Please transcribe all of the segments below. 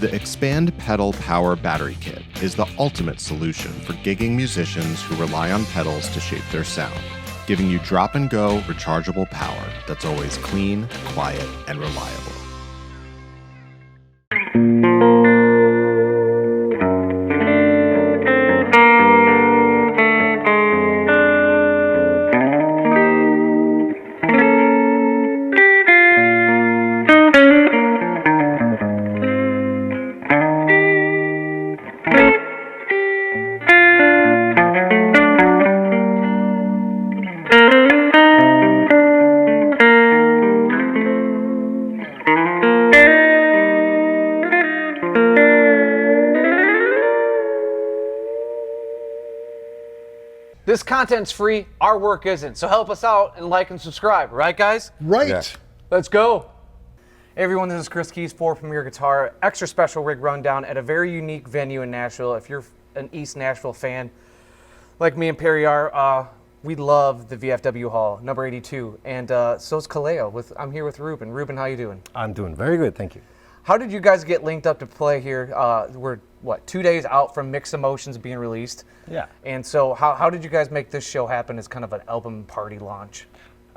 The Expand Pedal Power Battery Kit is the ultimate solution for gigging musicians who rely on pedals to shape their sound, giving you drop-and-go rechargeable power that's always clean, quiet, and reliable. This content's free, our work isn't, so help us out and like and subscribe, right guys? Right. Yeah. Let's go. Hey everyone, this is Chris Kies for Premier Guitar. Extra special rig rundown at a very unique venue in Nashville. If you're an East Nashville fan, like me and Perry are, we love the VFW Hall, number 82, and so's Kaleo. I'm here with Rubin. Rubin, how you doing? I'm doing very good, thank you. How did you guys get linked up to play here? We're, 2 days out from Mixed Emotions being released? Yeah. And so how did you guys make this show happen as kind of an album party launch?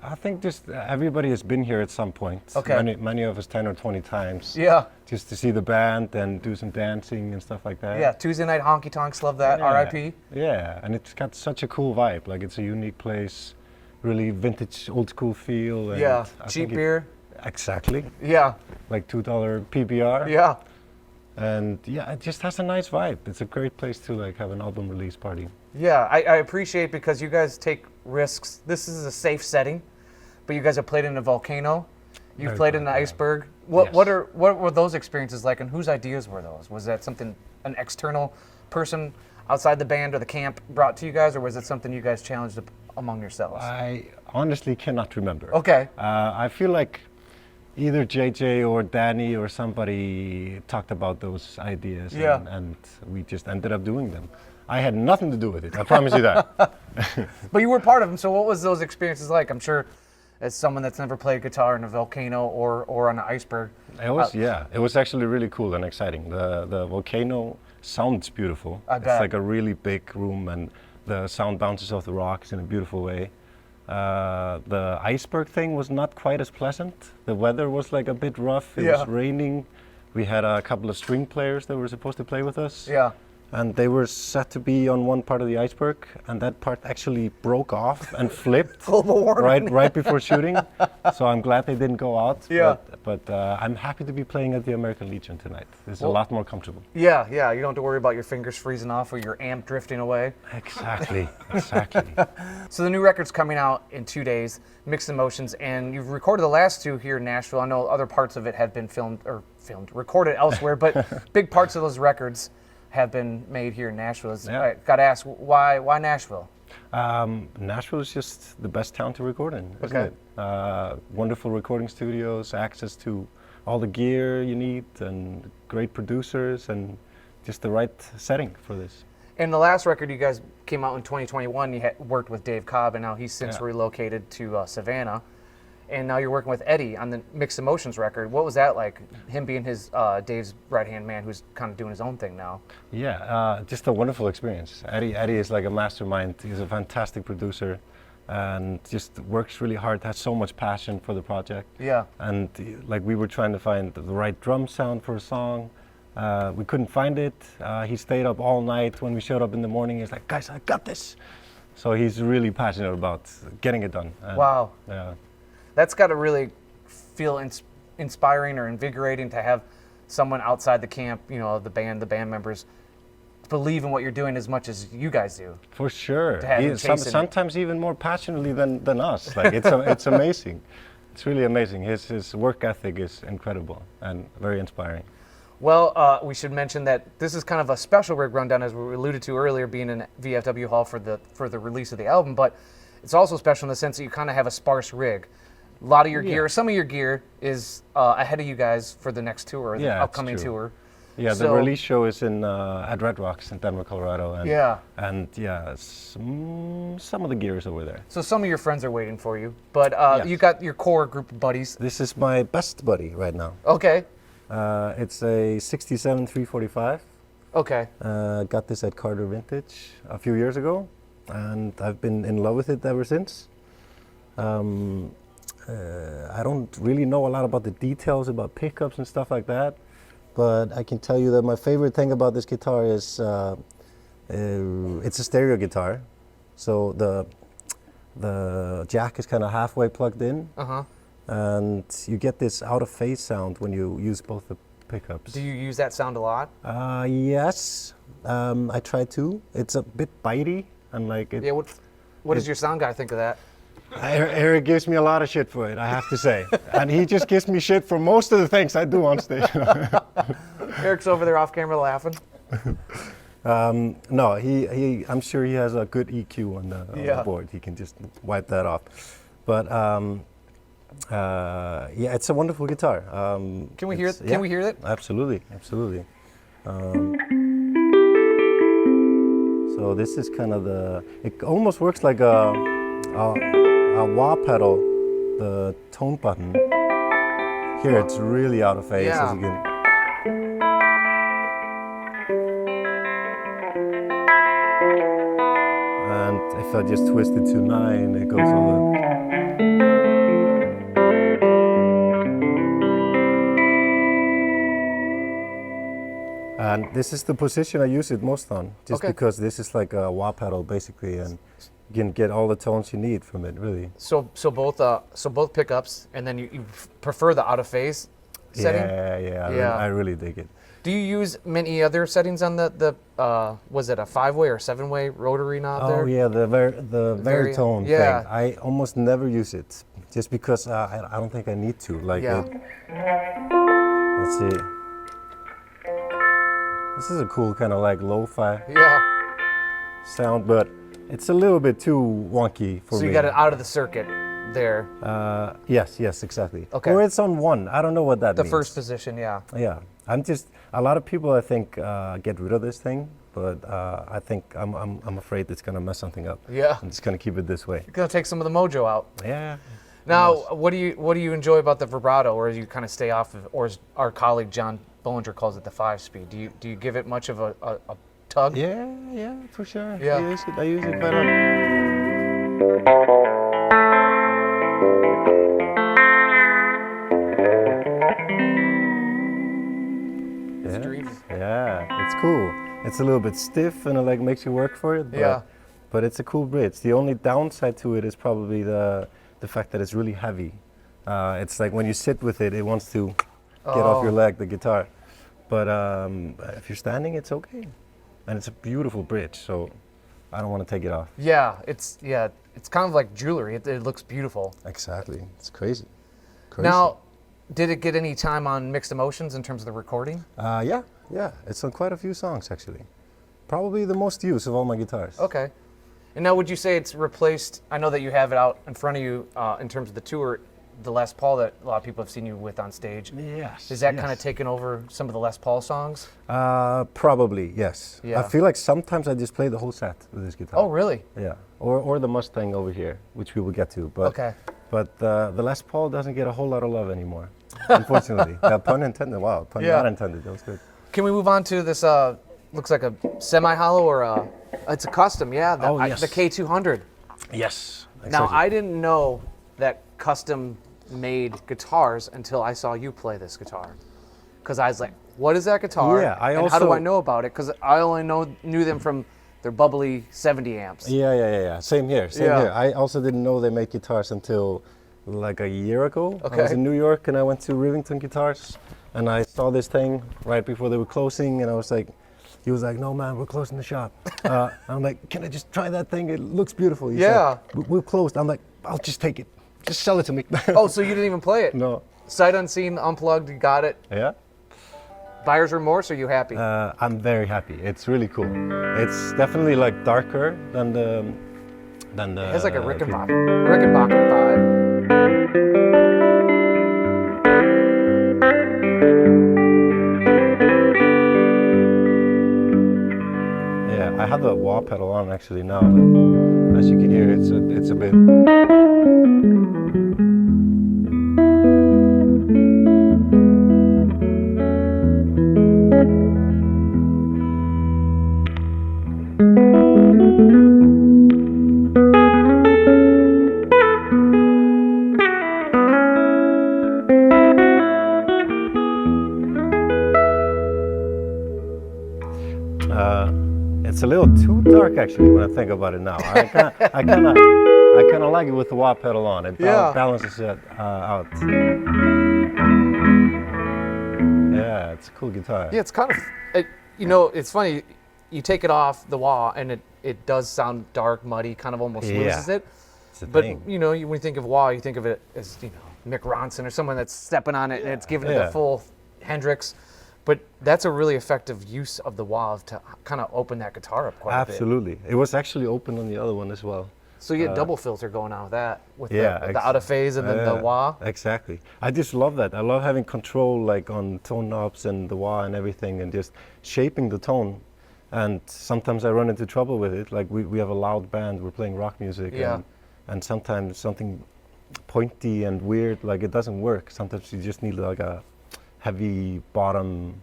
I think just everybody has been here at some point. Okay. Many of us 10 or 20 times. Yeah. Just to see the band and do some dancing and stuff like that. Yeah, Tuesday night honky tonks, love that, Yeah. RIP. Yeah, and it's got such a cool vibe. Like, it's a unique place, really vintage, old school feel. And Yeah, I cheap think beer. Exactly. Yeah, Like $2 PBR. yeah. And yeah, it just has a nice vibe. It's a great place to like have an album release party. Yeah, I appreciate because you guys take risks. This is a safe setting, but you guys have played in a Volcano. You've Very played cool, in the yeah. Iceberg. Yes. What were those experiences like, and whose ideas were those? Was that something an external person outside the band or the camp brought to you guys, or was it something you guys challenged among yourselves? I honestly cannot remember. Okay. I feel like either JJ or Danny or somebody talked about those ideas, Yeah. and we just ended up doing them. I had nothing to do with it, I promise you that. But you were part of them, so what was those experiences like? I'm sure as someone that's never played guitar in a Volcano or on an Iceberg. It was actually really cool and exciting. The Volcano sounds beautiful. I It's bet. like a really big room and the sound bounces off the rocks in a beautiful way. The Iceberg thing was not quite as pleasant. The weather was like a bit rough. It Yeah. was raining. We had a couple of string players that were supposed to play with us. Yeah. And they were set to be on one part of the Iceberg, and that part actually broke off and flipped Global warming. right before shooting. So I'm glad they didn't go out. Yeah. But I'm happy to be playing at the American Legion tonight. This is a Well- lot more comfortable. Yeah, you don't have to worry about your fingers freezing off or your amp drifting away. Exactly. So the new record's coming out in 2 days, Mixed Emotions, and you've recorded the last two here in Nashville. I know other parts of it have been recorded elsewhere, but big parts of those records have been made here in Nashville. Yeah. I got to ask, why Nashville? Nashville is just the best town to record in, isn't Okay. it? Wonderful recording studios, access to all the gear you need, and great producers, and just the right setting for this. And the last record you guys came out in 2021, you had worked with Dave Cobb, and now he's since Yeah. relocated to Savannah. And now you're working with Eddie on the Mixed Emotions record. What was that like, him being Dave's right-hand man who's kind of doing his own thing now? Yeah, just a wonderful experience. Eddie is like a mastermind. He's a fantastic producer and just works really hard, has so much passion for the project. Yeah. And like we were trying to find the right drum sound for a song. We couldn't find it. He stayed up all night. When we showed up in the morning, he's like, guys, I got this. So he's really passionate about getting it done. And, Wow. Yeah. That's got to really feel inspiring or invigorating to have someone outside the camp, the band members, believe in what you're doing as much as you guys do. For sure. To have him chasing it. Sometimes even more passionately than us. Like it's amazing. It's really amazing. His work ethic is incredible and very inspiring. Well, we should mention that this is kind of a special rig rundown, as we alluded to earlier, being in VFW Hall for the release of the album, but it's also special in the sense that you kind of have a sparse rig. A lot of your gear, some of your gear is ahead of you guys for the next tour, the upcoming tour. Yeah, the So- release show is at Red Rocks in Denver, Colorado. And, Yeah. And yeah, some of the gear is over there. So some of your friends are waiting for you, but Yes. you got your core group of buddies. This is my best buddy right now. Okay. It's a 67 345. Okay. Got this at Carter Vintage a few years ago, and I've been in love with it ever since. I don't really know a lot about the details about pickups and stuff like that, but I can tell you that my favorite thing about this guitar is it's a stereo guitar, so the jack is kind of halfway plugged in, and you get this out of phase sound when you use both the pickups. Do you use that sound a lot? Yes, I try to. It's a bit bitey and like it. Yeah. What does your sound guy think of that? Eric gives me a lot of shit for it, I have to say. And he just gives me shit for most of the things I do on stage. Eric's over there off camera laughing. No, I'm sure he has a good EQ on the board. He can just wipe that off. But yeah, it's a wonderful guitar. Can we hear it? Can we hear it? Absolutely, absolutely. So this is kind of it almost works like a wah pedal, the tone button. Here it's really out of phase, as you can. And if I just twist it to 9, it goes over. And this is the position I use it most on, just because this is like a wah pedal basically, and you can get all the tones you need from it, really. So both pickups, and then you prefer the out of phase setting? Yeah. I really dig it. Do you use many other settings on the was it a 5-way or 7-way rotary knob there? Oh yeah, the Veritone thing. I almost never use it, just because I don't think I need to. Like, let's see. This is a cool kind of like lo-fi sound, but it's a little bit too wonky for me. So you got it out of the circuit there. Yes, exactly. Okay. Or it's on 1. I don't know what that means. The first position, yeah. Yeah. A lot of people I think get rid of this thing, but I think I'm afraid it's gonna mess something up. Yeah. I'm just gonna keep it this way. You're gonna take some of the mojo out. Yeah. Now, what do you enjoy about the vibrato, or do you kind of stay off of, or as our colleague John Bohlinger calls it, the 5-speed? Do you give it much of a tug? Yeah, for sure. Yeah. I use it quite a lot. Yeah, it's cool. It's a little bit stiff and it like makes you work for it. But it's a cool bridge. The only downside to it is probably the fact that it's really heavy. It's like when you sit with it, it wants to get off your leg, the guitar. But if you're standing, it's okay. And it's a beautiful bridge, so I don't want to take it off. Yeah, it's kind of like jewelry. It looks beautiful. Exactly. It's crazy. Now, did it get any time on Mixed Emotions in terms of the recording? Yeah. It's on quite a few songs, actually. Probably the most used of all my guitars. Okay. And now, would you say it's replaced? I know that you have it out in front of you in terms of the tour, the Les Paul that a lot of people have seen you with on stage. Yes. Is that kind of taken over some of the Les Paul songs? Probably, yes. Yeah. I feel like sometimes I just play the whole set with this guitar. Oh, really? Yeah. Or the Mustang over here, which we will get to. But, But the Les Paul doesn't get a whole lot of love anymore, unfortunately. Pun intended. Wow, pun not intended. That was good. Can we move on to this? Looks like a semi-hollow or it's a Kustom, the K200. Yes. Exactly. Now, I didn't know that Kustom made guitars until I saw you play this guitar. Because I was like, what is that guitar? Yeah, and how do I know about it? Because I only knew them from their bubbly 70 amps. Yeah. Same here. I also didn't know they made guitars until like a year ago. Okay. I was in New York and I went to Rivington Guitars and I saw this thing right before they were closing and I was like, he was like, no man, we're closing the shop. I'm like, can I just try that thing? It looks beautiful. He said, we're closed. I'm like, I'll just take it. Just sell it to me. Oh, so you didn't even play it? No. Sight unseen, unplugged, you got it? Yeah. Buyer's remorse, are you happy? I'm very happy. It's really cool. It's definitely like darker than the... It has like a Rickenbacker vibe. Yeah, I have the wah pedal on actually now, but as you can hear, it's a bit. It's a little too dark actually when I think about it now. I kind of like it with the wah pedal on. It balances it out. Yeah, it's a cool guitar. Yeah, it's kind of, it's funny. You take it off the wah, and it does sound dark, muddy, kind of almost loses it. But when you think of wah, you think of it as Mick Ronson or someone that's stepping on it and it's giving it the full Hendrix. But that's a really effective use of the wah to kind of open that guitar up quite a bit. Absolutely. It was actually open on the other one as well. So you get double filter going on with that, with the out of phase and then the wah. Exactly. I just love that. I love having control like on tone knobs and the wah and everything, and just shaping the tone. And sometimes I run into trouble with it. Like we have a loud band, we're playing rock music, and sometimes something pointy and weird, like it doesn't work. Sometimes you just need like a heavy bottom,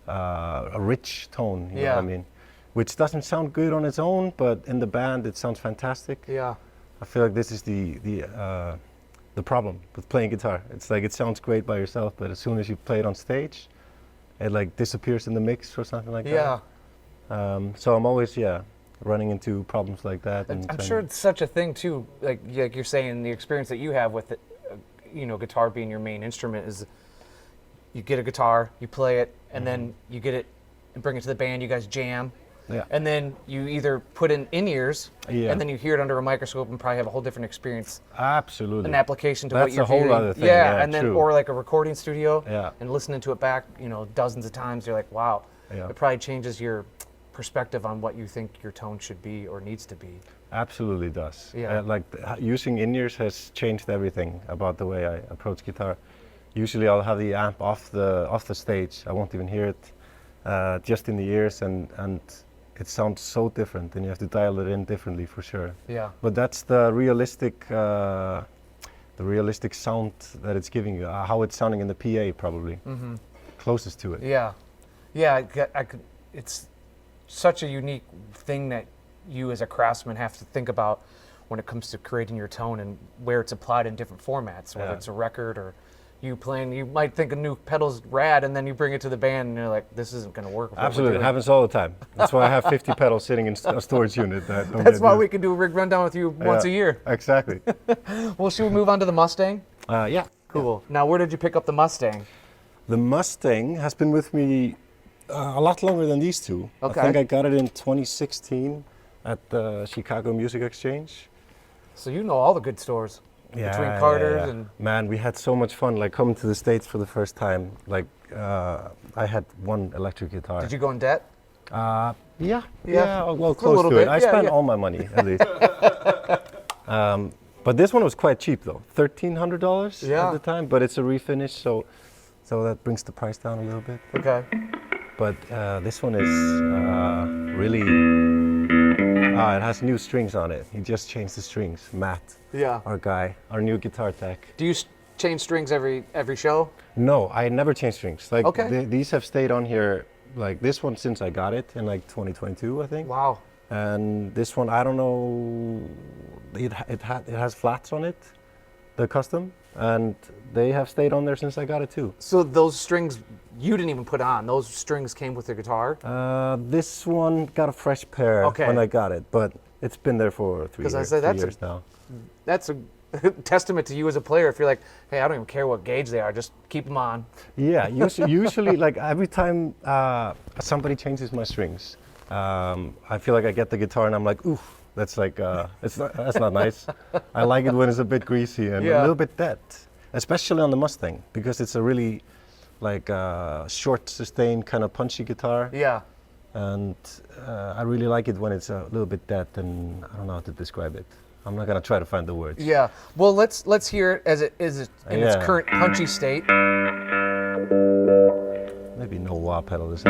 a rich tone, you know what I mean? Which doesn't sound good on its own, but in the band it sounds fantastic. Yeah. I feel like this is the problem with playing guitar. It's like it sounds great by yourself, but as soon as you play it on stage, it like disappears in the mix or something like that. So I'm always running into problems like that. And I'm sure it's such a thing too. Like you're saying, the experience that you have with it, guitar being your main instrument is, you get a guitar, you play it, and then you get it and bring it to the band. You guys jam. And then you either put in in-ears, and then you hear it under a microscope and probably have a whole different experience. Absolutely. An application to That's what you're a whole hearing. other thing. And then true. or like a recording studio, and listening to it back, dozens of times. You're like, wow. It probably changes your perspective on what you think your tone should be or needs to be. Absolutely does. Using in-ears has changed everything about the way I approach guitar. Usually I'll have the amp off the stage. I won't even hear it, just in the ears, and it sounds so different, and you have to dial it in differently for sure. Yeah. But that's the realistic sound that it's giving you, how it's sounding in the PA probably, closest to it. Yeah, it's such a unique thing that you as a craftsman have to think about when it comes to creating your tone and where it's applied in different formats, whether it's a record or you playing. You might think a new pedal's rad, and then you bring it to the band and you're like, this isn't going to work. Absolutely, it happens all the time. That's why I have 50 pedals sitting in a storage unit. That's why we can do a rig rundown with you once a year. Exactly. Well, should we move on to the Mustang? Yeah. Cool. Now, where did you pick up the Mustang? The Mustang has been with me a lot longer than these two. Okay. I think I got it in 2016 at the Chicago Music Exchange. So you know all the good stores. Between Carter's and... Man, we had so much fun, like coming to the States for the first time. Like, I had one electric guitar. Did you go in debt? Yeah, well, close to bit. it. I spent all my money, at least. But this one was quite cheap, though. $1,300 at the time, but it's a refinish, so that brings the price down a little bit. Okay. But this one is really... it has new strings on it. He just changed the strings. Matt, our guy, our new guitar tech. Do you change strings every show? No, I never change strings. Like these have stayed on here, like this one since I got it in like 2022, I think. Wow. And this one, I don't know. It has flats on it, the Kustom, and they have stayed on there since I got it too. So those strings you didn't even put on. Those strings came with the guitar? This one got a fresh pair when I got it, but it's been there for 3 years now. That's a testament to you as a player. If you're like, hey, I don't even care what gauge they are, just keep them on. Yeah, usually like every time somebody changes my strings, I feel like I get the guitar and I'm like, oof, that's like, that's not nice. I like it when it's a bit greasy and a little bit dead, especially on the Mustang, because it's a really like short, sustained, kind of punchy guitar. Yeah. And I really like it when it's a little bit dead, and I don't know how to describe it. I'm not gonna try to find the words. Yeah. Well, let's hear it as it is in its current punchy state. Maybe no wah pedal is.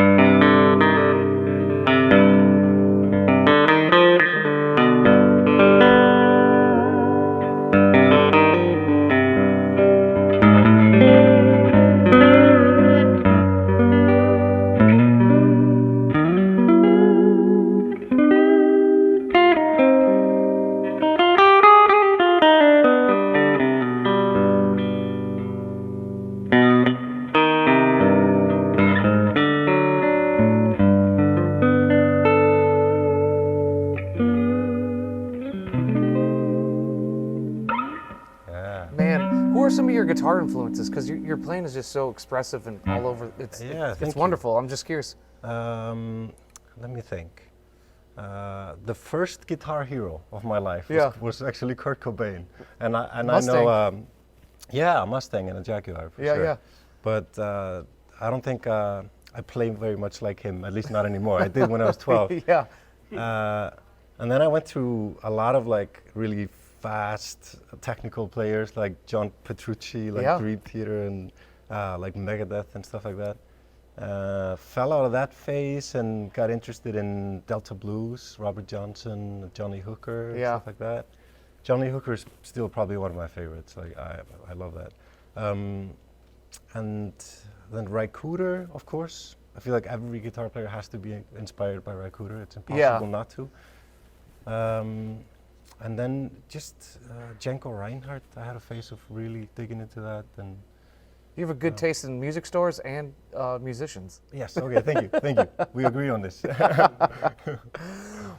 guitar influences? Because your playing is just so expressive and all over. It's thank you. wonderful. I'm just curious. Let me think. The first guitar hero of my life was actually Kurt Cobain, and Mustang. I know, a Mustang and a Jaguar for sure. Yeah. But I don't think I play very much like him. At least not anymore. I did when I was 12. Yeah. And then I went through a lot of like really fast technical players like John Petrucci, like Dream Theater, and like Megadeth and stuff like that. Fell out of that phase and got interested in Delta Blues, Robert Johnson, Johnny Hooker, and stuff like that. Johnny Hooker is still probably one of my favorites. Like I love that. And then Ry Cooder, of course. I feel like every guitar player has to be inspired by Ry Cooder. It's impossible not to. And then just Django Reinhardt. I had a phase of really digging into that. And you have a good taste in music stores and musicians. yes, okay, thank you. We agree on this.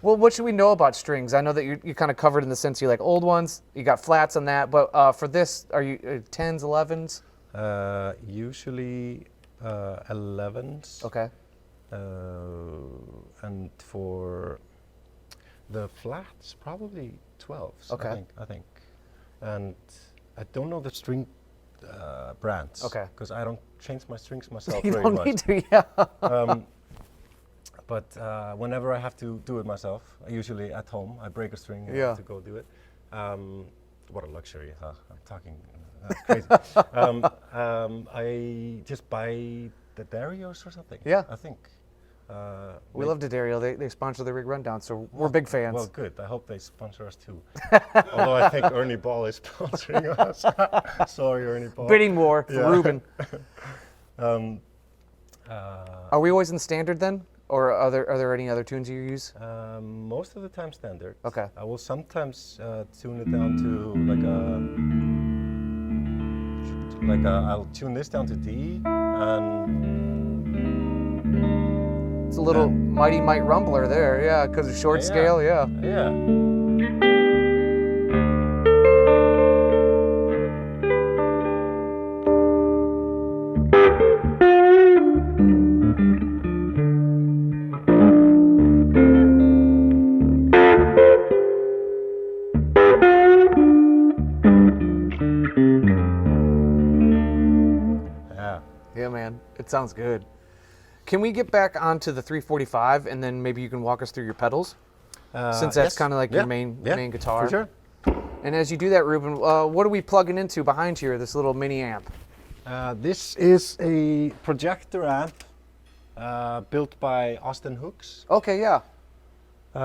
Well, what should we know about strings? I know that you kind of covered in the sense you like old ones, you got flats on that, but for this, are you 10s, 11s? Usually 11s. Okay. And for the flats, probably 12s, Okay. I think. And I don't know the string brands. Okay. Because I don't change my strings myself You very don't much. need to, yeah. But whenever I have to do it myself, usually at home, I break a string and I have to go do it. What a luxury, huh? I'm talking, that's crazy. I just buy the Darios or something. Yeah. I think. We love D'Addario. They sponsor the Rig Rundown, so we're big fans. Well, good. I hope they sponsor us too. Although I think Ernie Ball is sponsoring us. Sorry, Ernie Ball. Bidding war for Rubin. Are we always in standard then? Or are there any other tunes you use? Most of the time standard. Okay. I will sometimes tune it down to I'll tune this down to D, and it's a little Mighty Might Rumbler there, yeah, because of short scale, yeah. Yeah. Yeah, man, it sounds good. Can we get back onto the 345 and then maybe you can walk us through your pedals? Since that's kind of like your main guitar. For sure. And as you do that, Ruben, what are we plugging into behind here, this little mini amp? This is a projector amp built by Austen Hooks. Okay, yeah.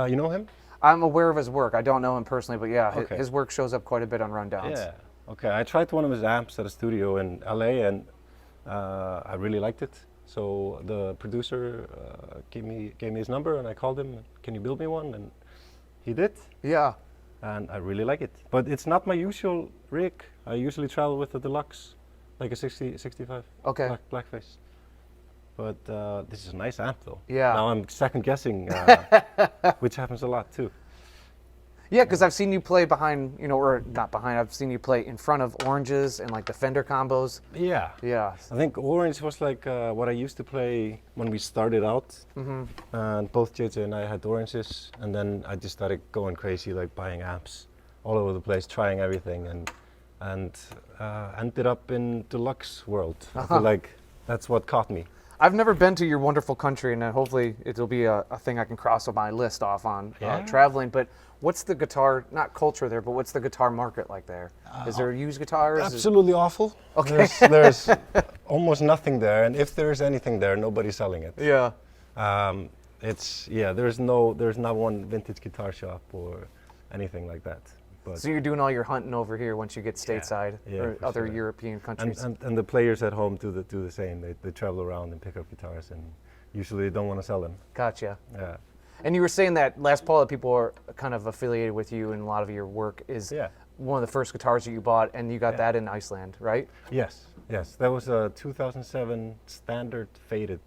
You know him? I'm aware of his work. I don't know him personally, but yeah, Okay. his work shows up quite a bit on Rundowns. Yeah. Okay, I tried one of his amps at a studio in LA and I really liked it. So the producer gave me his number and I called him, can you build me one? And he did. Yeah. And I really like it. But it's not my usual rig. I usually travel with a deluxe, like a 65 Okay. blackface. But this is a nice amp though. Yeah. Now I'm second guessing, which happens a lot too. Yeah, because I've seen you play behind, or not behind, I've seen you play in front of oranges and like the Fender combos. Yeah. Yeah. I think orange was like what I used to play when we started out. And both JJ and I had oranges, and then I just started going crazy, like buying amps all over the place, trying everything, and ended up in deluxe world. I feel like that's what caught me. I've never been to your wonderful country, and hopefully it'll be a thing I can cross on my list off on traveling. But what's the guitar, not culture there, but what's the guitar market like there? Is there used guitars? Absolutely awful. Okay. There's almost nothing there, and if there's anything there, nobody's selling it. Yeah. There's not one vintage guitar shop or anything like that. But So you're doing all your hunting over here once you get stateside or for other sure. European countries. And the players at home do the same. They travel around and pick up guitars, and usually they don't want to sell them. Gotcha. Yeah. And you were saying that Les Paul, that people are kind of affiliated with you, and a lot of your work is one of the first guitars that you bought, and you got that in Iceland, right? Yes. That was a 2007 standard faded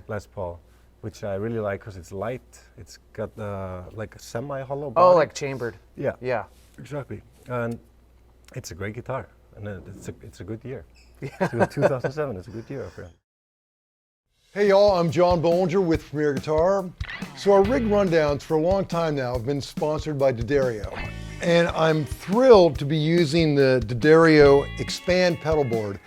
Les Paul, which I really like because it's light. It's got like a semi-hollow body. Oh, like chambered. Yeah. Yeah. Exactly. And it's a great guitar. and it's a good year. Yeah. 2007 is a good year up here. Hey y'all, I'm John Bohlinger with Premier Guitar. So our rig rundowns for a long time now have been sponsored by D'Addario. And I'm thrilled to be using the D'Addario Expand Pedalboard.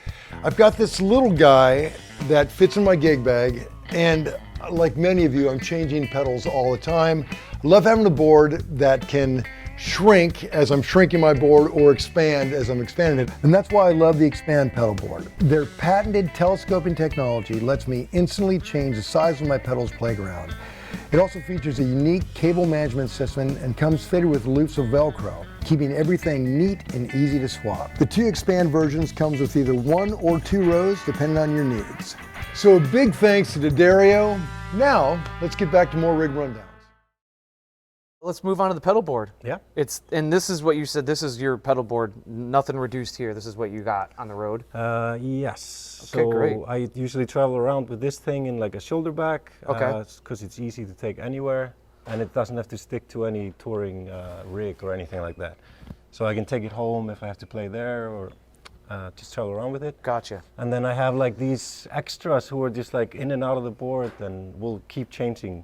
I've got this little guy that fits in my gig bag, and like many of you, I'm changing pedals all the time. I love having a board that can shrink as I'm shrinking my board or expand as I'm expanding it. And that's why I love the Expand pedal board. Their patented telescoping technology lets me instantly change the size of my pedal's playground. It also features a unique cable management system and comes fitted with loops of Velcro, keeping everything neat and easy to swap. The two Expand versions comes with either 1 or 2 rows depending on your needs. So a big thanks to D'Addario. Now, let's get back to more rig rundowns. Let's move on to the pedal board. Yeah. And this is what you said, this is your pedal board, nothing reduced here. This is what you got on the road. Yes. Okay, so great. I usually travel around with this thing in like a shoulder bag. Okay. Because it's easy to take anywhere, and it doesn't have to stick to any touring rig or anything like that. So I can take it home if I have to play there, or just travel around with it. Gotcha. And then I have like these extras who are just like in and out of the board, and will keep changing.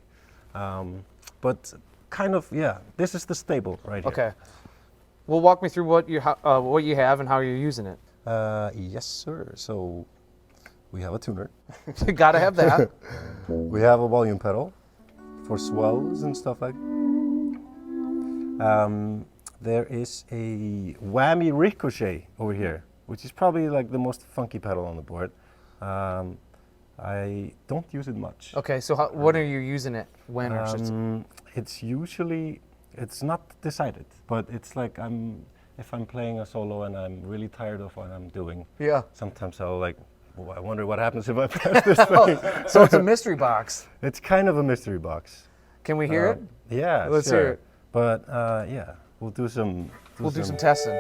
But kind of, yeah, this is the staple right here. Okay. Well, walk me through what you have and how you're using it. Yes, sir. So we have a tuner. You gotta have that. We have a volume pedal for swells and stuff like that. There is a whammy ricochet over here, which is probably like the most funky pedal on the board. I don't use it much. Okay, so what are you using it when? It's usually, it's not decided, but it's like if I'm playing a solo and I'm really tired of what I'm doing, Yeah. sometimes I'll like, well, I wonder what happens if I press this thing. So it's a mystery box. It's kind of a mystery box. Can we hear it? Yeah, Let's sure. hear it. But yeah, we'll do some. We'll do some testing.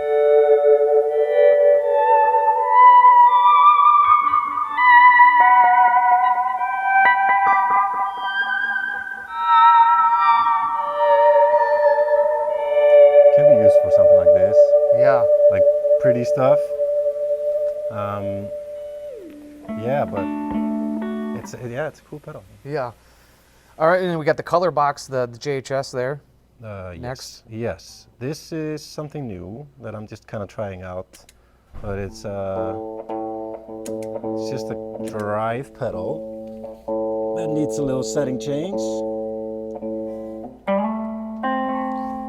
Can be used for something like this. Yeah. Like pretty stuff. Yeah, but it's a cool pedal. Yeah. All right, and then we got the color box, the JHS there. Next. Yes, this is something new that I'm just kind of trying out, but it's just a drive pedal that needs a little setting change.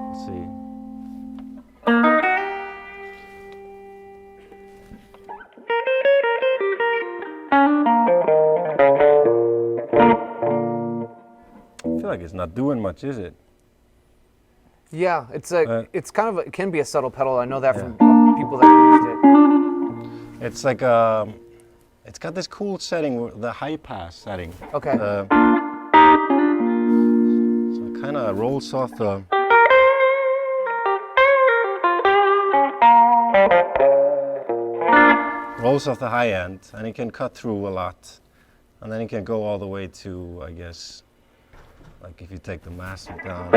Let's see. I feel like it's not doing much, is it? Yeah, it's a, it's kind of it can be a subtle pedal. I know that Yeah. from people that used it. It's like it's got this cool setting, the high pass setting. Okay. So it kind of rolls off the. Rolls off the high end, and it can cut through a lot, and then it can go all the way to, I guess, like if you take the master down.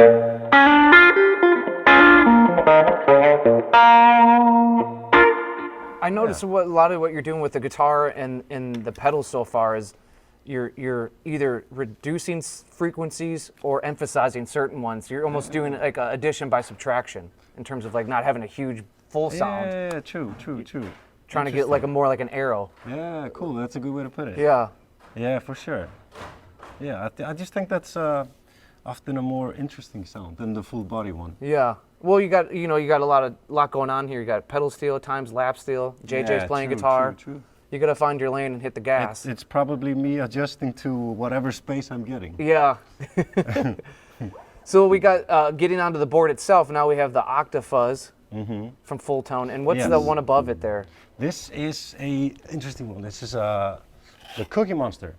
I noticed a lot of what you're doing with the guitar and the pedals so far is you're either reducing frequencies or emphasizing certain ones. You're almost doing like a addition by subtraction in terms of like not having a huge full sound. Yeah, true. Trying to get like more like an arrow. Yeah, cool. That's a good way to put it. Yeah. Yeah, for sure. Yeah, I just think that's often a more interesting sound than the full body one. Yeah. Well, you got a lot going on here. You got pedal steel, times lap steel. JJ's Yeah, playing true, guitar. true. You got to find your lane and hit the gas. It's probably me adjusting to whatever space I'm getting. Yeah. So we got getting onto the board itself. Now we have the Octafuzz from Full Tone. And what's the Yes. one above it there? This is a interesting one. This is the Cookie Monster.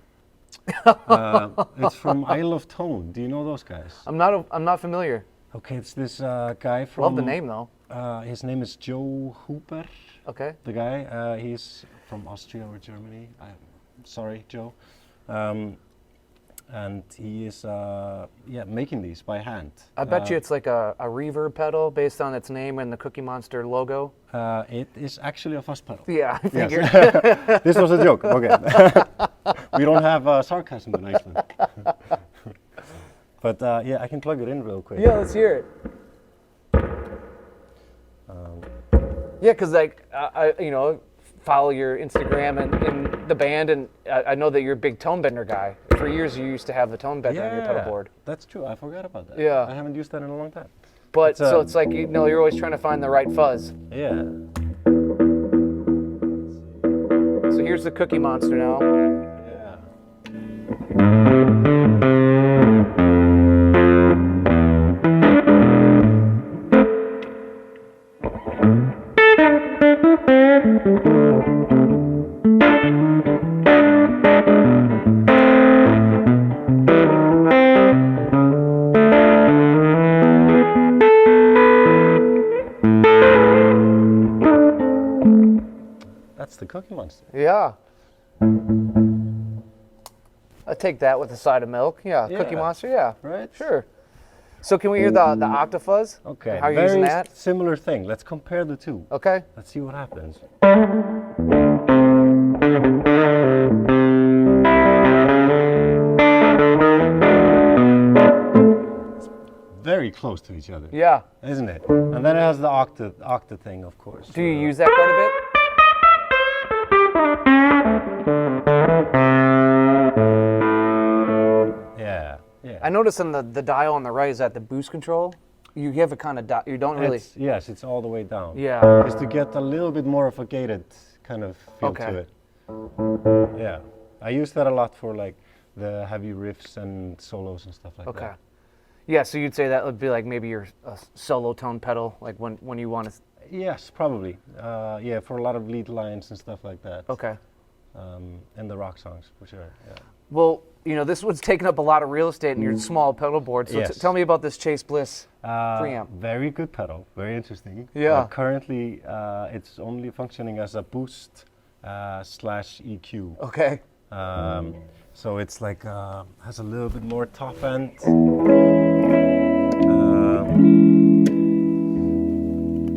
It's from Isle of Tone. Do you know those guys? I'm not familiar. Okay, it's this guy from. Love the name though. His name is Joe Hooper. Okay. The guy, he's from Austria or Germany. Sorry, Joe. and he is making these by hand. I bet you it's like a reverb pedal based on its name and the Cookie Monster logo. It is actually a fuzz pedal. Yeah, I figured. Yes. This was a joke. Okay. We don't have sarcasm in Iceland. But yeah, I can plug it in real quick. Yeah, let's hear it. Yeah, because like I follow your Instagram and in the band, and I know that you're a big tone bender guy. For years, you used to have the tone bender on your pedal board. That's true. I forgot about that. Yeah. I haven't used that in a long time. But so it's like you're always trying to find the right fuzz. Yeah. So here's the Cookie Monster now. That's the Cookie Monster. Yeah. I take that with a side of milk. Yeah, Yeah. Cookie Monster, yeah. Right? Sure. So can we hear the octafuzz? Okay. How are you Very using that? similar thing. Let's compare the two. Okay. Let's see what happens. It's very close to each other. Yeah. Isn't it? And then it has the octa thing, of course. Do you use that quite a bit? Yeah. Yeah. I noticed on the dial on the right is that the boost control. You have a kind of you don't really. Yes, it's all the way down. Yeah. It's to get a little bit more of a gated kind of feel Okay. to it. Yeah. I use that a lot for like the heavy riffs and solos and stuff like Okay. that. Yeah, so you'd say that would be like maybe your solo tone pedal, like when you want to. Yes, probably. Yeah, for a lot of lead lines and stuff like that. Okay. And the rock songs, for sure. Yeah. Well, this one's taking up a lot of real estate in your small pedal board. So Yes. tell me about this Chase Bliss preamp. Very good pedal. Very interesting. Yeah. Currently, it's only functioning as a boost slash EQ. Okay. So it's like has a little bit more top end.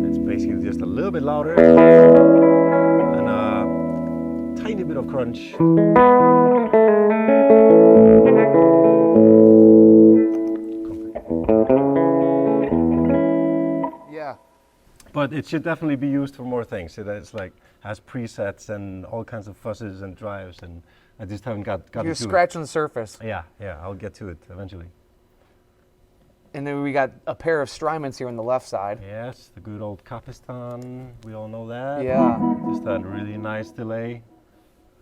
It's basically just a little bit louder and a tiny bit of crunch. Yeah. But it should definitely be used for more things. It's like has presets and all kinds of fuzzes and drives, and I just haven't got You're to it. scratching the surface. Yeah, I'll get to it eventually. And then we got a pair of Strymons here on the left side. Yes, the good old Kapistan, we all know that. Yeah. Just that really nice delay.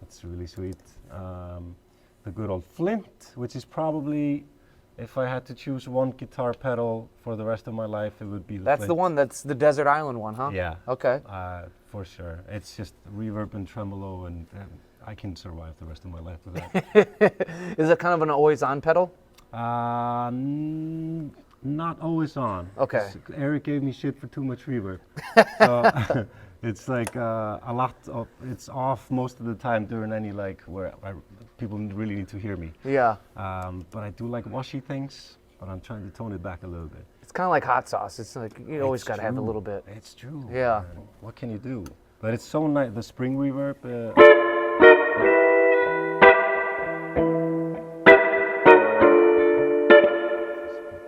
That's really sweet. The good old Flint, which is probably, if I had to choose one guitar pedal for the rest of my life, it would be the That's Flint. the one that's the Desert Island one, huh? Yeah. Okay. For sure. It's just reverb and tremolo, and I can survive the rest of my life with that. Is it kind of an always on pedal? Not always on. Okay. Eric gave me shit for too much reverb. So it's like a lot of, it's off most of the time during any like where people really need to hear me. Yeah. But I do like washy things, but I'm trying to tone it back a little bit. It's kind of like hot sauce. It's like you always It's got to have a true. little bit. It's true. Yeah. Man. What can you do? But it's so nice. The spring reverb.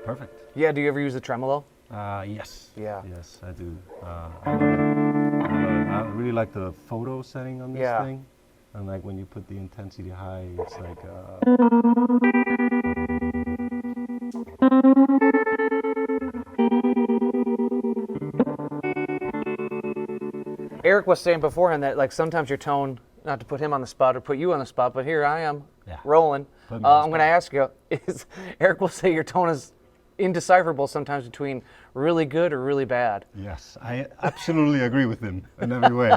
Perfect. Yeah. Do you ever use the tremolo? Yes. Yeah. Yes, I do. I love it. I really like the photo setting on this Yeah. thing. And like when you put the intensity high, it's like. Eric was saying beforehand that like sometimes your tone, not to put him on the spot or put you on the spot, but here I am Yeah. rolling. Put me on the I'm going to ask you: Is Eric will say your tone is indecipherable sometimes between really good or really bad? Yes, I absolutely agree with him in every way.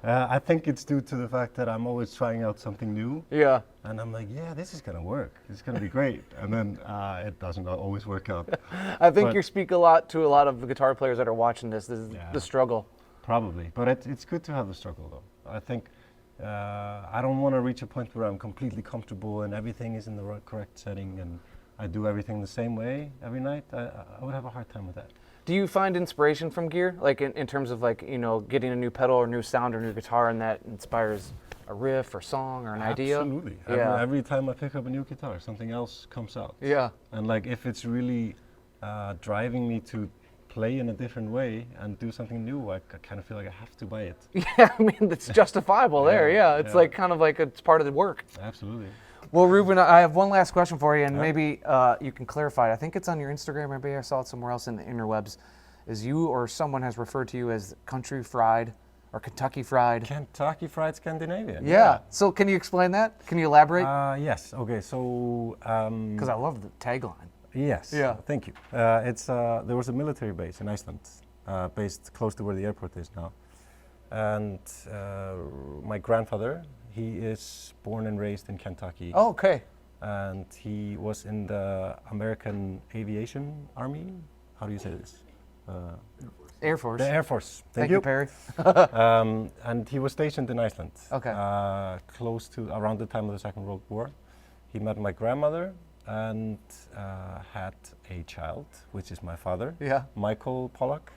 I think it's due to the fact that I'm always trying out something new. Yeah. And I'm like, yeah, this is going to work. It's going to be great. And then it doesn't always work out. I think But- you speak a lot to a lot of the guitar players that are watching this. This is Yeah. the struggle. Probably. But it's good to have the struggle, though. I think I don't want to reach a point where I'm completely comfortable and everything is in the correct setting and I do everything the same way every night. I would have a hard time with that. Do you find inspiration from gear, like in terms of like, you know, getting a new pedal or new sound or new guitar, and that inspires a riff or song or an idea? Absolutely. Yeah. Every time I pick up a new guitar, something else comes out. Yeah. And like if it's really driving me to play in a different way and do something new, I kind of feel like I have to buy it. Yeah, I mean, it's justifiable there, yeah. It's yeah. like kind of like it's part of the work. Absolutely. Well, Rubin, I have one last question for you, and maybe you can clarify it. I think it's on your Instagram, maybe I saw it somewhere else in the interwebs. Is you or someone has referred to you as Country Fried or Kentucky Fried? Kentucky Fried Scandinavian. Yeah. So can you explain that? Can you elaborate? Yes. Okay. So. Because I love the tagline. Yes. Yeah. Thank you. There was a military base in Iceland, based close to where the airport is now, and my grandfather, he is born and raised in Kentucky. Oh, okay. And he was in the American Aviation Army. How do you say this? Air Force. The Air Force. Thank you, Perry. And he was stationed in Iceland. Okay. Close to around the time of the Second World War. He met my grandmother and had a child, which is my father, Yeah. Michael Pollock.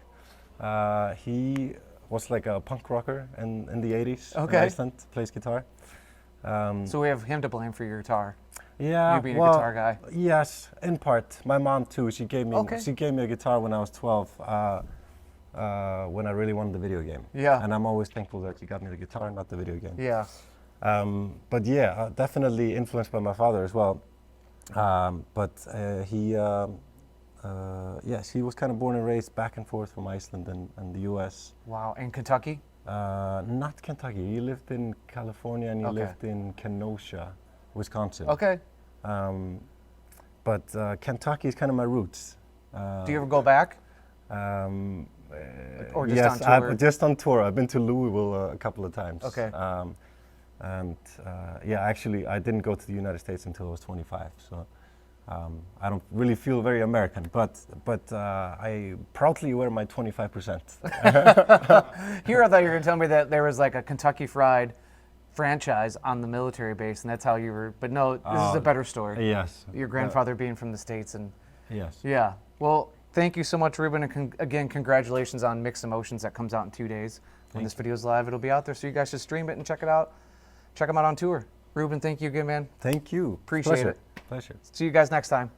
He was like a punk rocker in the 80s Okay. in Iceland, plays guitar. So we have him to blame for your guitar. Yeah, You being a guitar guy. Yes, in part. My mom too. She gave me Okay. a guitar when I was 12. When I really wanted the video game. Yeah. And I'm always thankful that she got me the guitar, not the video game. Yeah. But yeah, definitely influenced by my father as well. Yes, he was kind of born and raised back and forth from Iceland and the U.S. Wow. And Kentucky? Not Kentucky. He lived in California and he Okay. lived in Kenosha, Wisconsin. Okay. But Kentucky is kind of my roots. Do you ever go back? Or just yes, on tour? just on tour. I've been to Louisville a couple of times. Okay. Actually, I didn't go to the United States until I was 25. So I don't really feel very American, but I proudly wear my 25%. Here, I thought you were going to tell me that there was like a Kentucky Fried franchise on the military base, and that's how you were. But no, this is a better story. Yes. Your grandfather being from the States, and Yes. yeah. Well, thank you so much, Rubin, and again, congratulations on Mixed Emotions that comes out in 2 days. When this video is live, it'll be out there, so you guys should stream it and check it out. Check them out on tour. Rubin, thank you again, man. Thank you. Appreciate Pleasure. it. Pleasure. See you guys next time.